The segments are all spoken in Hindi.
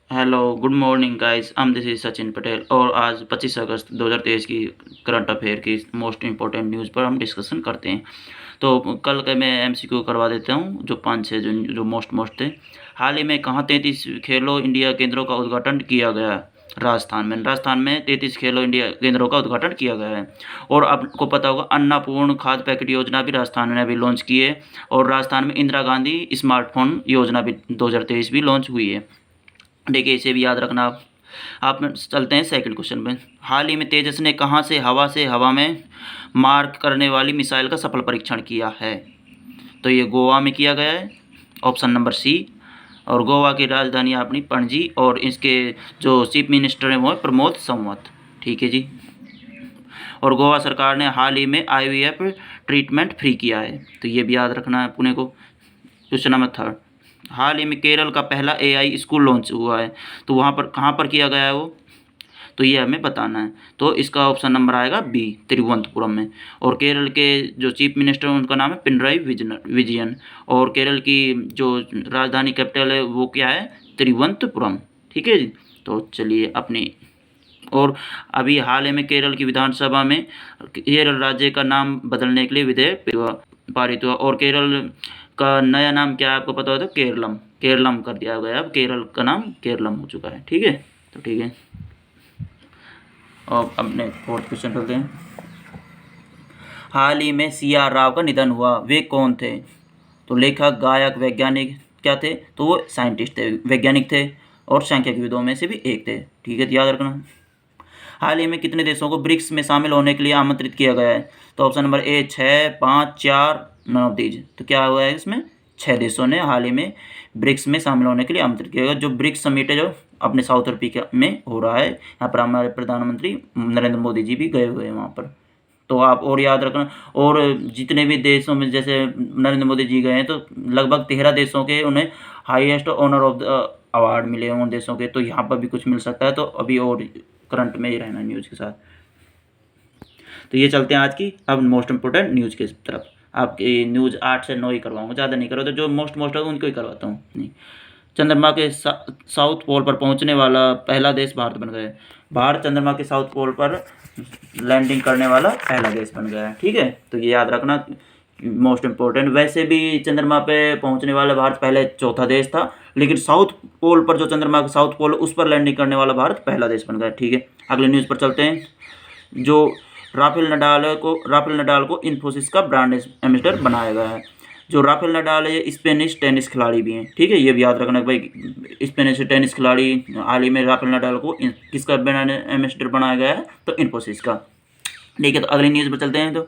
Hello, good morning guys. This is Sachin Patel और आज 25 अगस्त 2023 की करंट अफेयर की मोस्ट इम्पोर्टेंट न्यूज़ पर हम डिस्कशन करते हैं। तो कल के मैं एमसीक्यू करवा देता हूँ, जो 5-6 जो मोस्ट थे। हाल ही में कहाँ 33 खेलो इंडिया केंद्रों का उद्घाटन किया गया? राजस्थान में 33 खेलो इंडिया केंद्रों का उद्घाटन किया गया है। और आपको पता होगा, अन्नपूर्ण खाद्य पैकेट योजना भी राजस्थान ने अभी लॉन्च की है। और राजस्थान में इंदिरा गांधी स्मार्टफोन योजना भी 2023 भी लॉन्च हुई है। देखिए, इसे भी याद रखना आप चलते हैं सेकंड क्वेश्चन में। हाल ही में तेजस ने कहाँ से हवा में मार करने वाली मिसाइल का सफल परीक्षण किया है? तो ये गोवा में किया गया है, ऑप्शन नंबर सी। और गोवा की राजधानी अपनी पणजी, और इसके जो चीफ मिनिस्टर हैं वो है प्रमोद संवत। ठीक है जी। और गोवा सरकार ने हाल ही में आईवीएफ ट्रीटमेंट फ्री किया है, तो ये भी याद रखना है पुणे को। क्वेश्चन नंबर थर्ड, हाल ही में केरल का पहला एआई स्कूल लॉन्च हुआ है, तो वहाँ पर कहाँ पर किया गया है वो? तो ये हमें बताना है। तो इसका ऑप्शन नंबर आएगा बी, तिरुवनंतपुरम में। और केरल के जो चीफ मिनिस्टर हैं उनका नाम है पिनराई विजयन। और केरल की जो राजधानी कैपिटल है वो क्या है? तिरुवनंतपुरम। ठीक है जी। तो चलिए अपनी। और अभी हाल ही में केरल की विधानसभा में केरल राज्य का नाम बदलने के लिए विधेयक पारित हुआ। और केरल का नया नाम क्या है आपको पता हो तो केरलम केरलम कर दिया गया। अब केरल का नाम केरलम हो चुका है। ठीक है, तो ठीक है। और अपने फोर्थ क्वेश्चन करते हैं। हाल ही में CR राव का निधन हुआ, वे कौन थे? तो लेखक, गायक, वैज्ञानिक क्या थे? तो वो साइंटिस्ट थे, वैज्ञानिक थे, और सांख्यिकीविदों में से भी एक थे। ठीक है, तो याद रखना। हाल ही में कितने देशों को ब्रिक्स में शामिल होने के लिए आमंत्रित किया गया है? तो option number A 6, 5, 4, none of these. तो क्या हुआ है इसमें? 6 देशों ने हाल ही में ब्रिक्स में शामिल होने के लिए आमंत्रित किया गया। जो ब्रिक्स समिट है जो अपने साउथ अफ्रीका में हो रहा है, यहाँ पर हमारे प्रधानमंत्री नरेंद्र मोदी जी भी गए हुए हैं वहाँ पर। तो आप और याद रखना। और जितने भी देशों में जैसे नरेंद्र मोदी जी गए हैं, तो लगभग 13 देशों के उन्हें highest honour of the award मिले हैं उन देशों के। तो यहाँ पर भी कुछ मिल सकता है, तो अभी और करंट में ही रहना न्यूज़ के साथ। तो ये चलते हैं आज की अब मोस्ट इंपोर्टेंट न्यूज़ की तरफ। आपकी न्यूज़ 8 से 9 ही करवाऊंगा, ज़्यादा नहीं करो, तो जो मोस्ट है उनको ही करवाता हूँ। नहीं, चंद्रमा के साउथ पोल पर पहुंचने वाला पहला देश भारत बन गया। भारत चंद्रमा के साउथ पोल पर लैंडिंग करने वाला पहला देश बन गया है। ठीक है, तो ये याद रखना, मोस्ट इम्पोर्टेंट। वैसे भी चंद्रमा पे पहुंचने वाला भारत पहले चौथा देश था, लेकिन साउथ पोल पर जो चंद्रमा का साउथ पोल उस पर लैंडिंग करने वाला भारत पहला देश बन गया। ठीक है, अगले न्यूज़ पर चलते हैं। जो राफेल नडाल को इन्फोसिस का ब्रांड एम्बेसडर बनाया गया है। जो राफेल नडाल है ये स्पेनिश टेनिस खिलाड़ी भी हैं। ठीक है, ये भी याद रखना कि भाई स्पेनिश टेनिस खिलाड़ी। हाल ही में राफेल नडाल को किसका ब्रांड एम्बेसडर बनाया गया है? तो इन्फोसिस का। ठीक है, तो अगली न्यूज़ पर चलते हैं। तो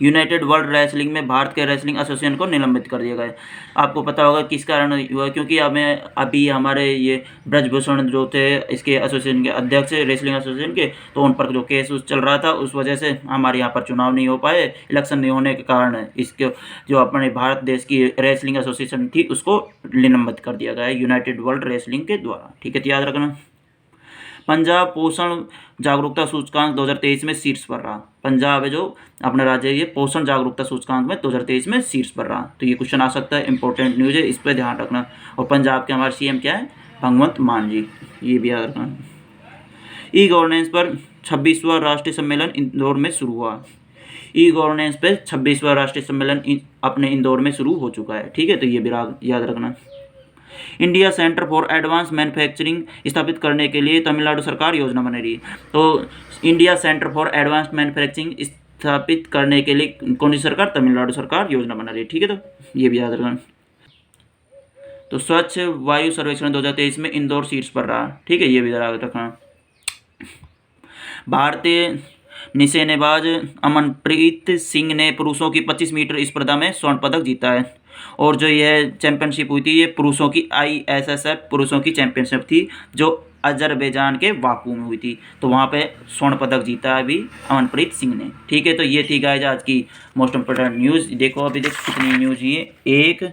यूनाइटेड वर्ल्ड रेसलिंग में भारत के रेसलिंग एसोसिएशन को निलंबित कर दिया गया है। आपको पता होगा किस कारण हुआ? क्योंकि हमें अभी हमारे ये ब्रजभूषण जो थे इसके एसोसिएशन के अध्यक्ष, रेसलिंग एसोसिएशन के, तो उन पर जो केस चल रहा था, उस वजह से हमारे यहाँ पर चुनाव नहीं हो पाए। इलेक्शन नहीं होने के कारण इसके जो अपने भारत देश की रेसलिंग एसोसिएशन थी उसको निलंबित कर दिया गया है यूनाइटेड वर्ल्ड रेसलिंग के द्वारा। ठीक है, तो याद रखना। पंजाब पोषण जागरूकता सूचकांक 2023 में शीर्ष पर रहा। पंजाब है जो अपना राज्य, ये पोषण जागरूकता सूचकांक में 2023 में शीर्ष पर रहा। तो ये क्वेश्चन आ सकता है, इंपॉर्टेंट न्यूज़ है, इस पर ध्यान रखना। और पंजाब के हमारे CM क्या है? भगवंत मान जी, ये भी याद रखना। ई गवर्नेंस पर 26वां राष्ट्रीय सम्मेलन इंदौर में शुरू हुआ। ई गवर्नेंस पर 26वां राष्ट्रीय सम्मेलन अपने इंदौर में शुरू हो चुका है। ठीक है, तो ये भी याद रखना। India centre for advance manufacturing स्थापित करने के लिए तमिलनाडु सरकार योजना बना रही है। तो India centre for advance manufacturing स्थापित करने के लिए कौन सी सरकार? तमिलनाडु सरकार योजना बना रही है। ठीक है, तो ये भी याद रखना। तो स्वच्छ वायु सर्वेक्षण 2023 में इंदौर शीर्ष पर रहा। ठीक है, ये भी याद रखना। भारतीय निशानेबाज अमनप्रीत सिंह ने पुरुषों की 25 मीटर स्पर्धा में स्वर्ण पदक जीता है। और जो यह चैंपियनशिप हुई थी, ये पुरुषों की ISSF पुरुषों की चैंपियनशिप थी, जो अजरबैजान के बाकू में हुई थी। तो वहाँ पे स्वर्ण पदक जीता है अभी अमनप्रीत सिंह ने। ठीक है, तो ये थी गाइस आज की मोस्ट इम्पोर्टेंट न्यूज़। देखो अभी देखो कितनी न्यूज़ ये 1,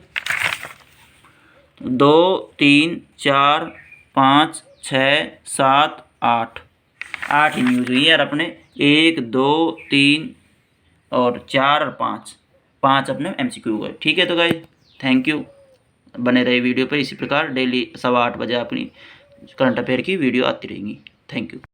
2, 3, 4, 5, 6, 7, 8 8 ही न्यूज़ हुई है यार अपने। 1, 2, 3 और 4 और 5 5 अपने MCQ हुए। ठीक है, तो गाइस थैंक यू। बने रहे वीडियो पे। इसी प्रकार डेली 8:15 बजे अपनी करंट अफेयर की वीडियो आती रहेंगी। Thank you.